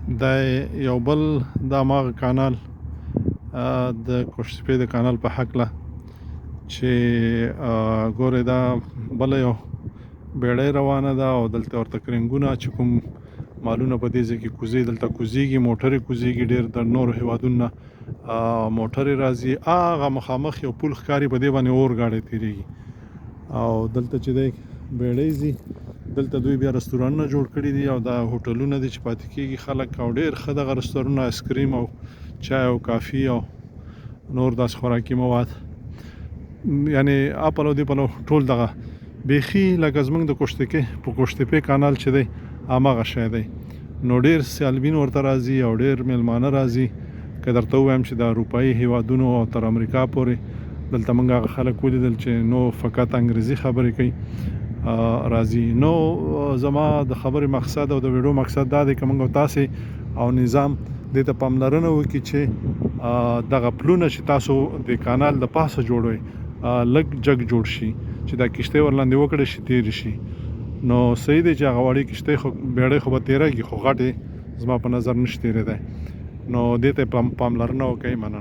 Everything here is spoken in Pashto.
دا یو بل د هماغه کانال د کوشتپې د کانال په هکله چې ګورئ دا بله یو بیړۍ روانه ده او دلته ورته کرینګونه چې کوم مالونه په دې ځای کې کوزي دلته کوزیږي موټرې کوزیږي ډېر د نورو هیوادونو نه موټرې راځي هغه مخامخ یو پل ښکاري په دې باندې اور ګاډی تېرېږي او دلته چې دی بیړۍ ځي دلته دوی بیا رستورانونه جوړ کړي دي او دا هوټلونه دي چې پاتې کېږي خلک او ډېر ښه دغه رستورانونه آیسکریم او چای او کافي او نور داسې خوراکي مواد یعنی اپل او دې پلو ټول دغه بیخي لکه زموږ د کوشتپې کانال چې دی هماغه شی دی نو ډېر سیالبین ورته راځي او ډېر میلمانه راځي که درته ووایم چې د اروپایي هیوادونو او تر امریکا پورې دلته موږ هغه خلک ولیدل چې نو فقط انګریزي خبرې کوي راځي نو زما د خبرې مقصد او د ویډیو مقصد دا دی که موږ تاسې او نظام دې ته پاملرنه وکړي چې دغه پلونه چې تاسو د کانال د پاسه جوړوئ لږ جګ جوړ شي چې دا کښتۍ ورلاندې وکړی شي تېرې شي نو صحیح دی چې هغه وړې کښتۍ خو بیړۍ خو به تېرېږي خو غټې زما په نظر نشي تېرېدی نو دې ته پاملرنه وکړئ مننه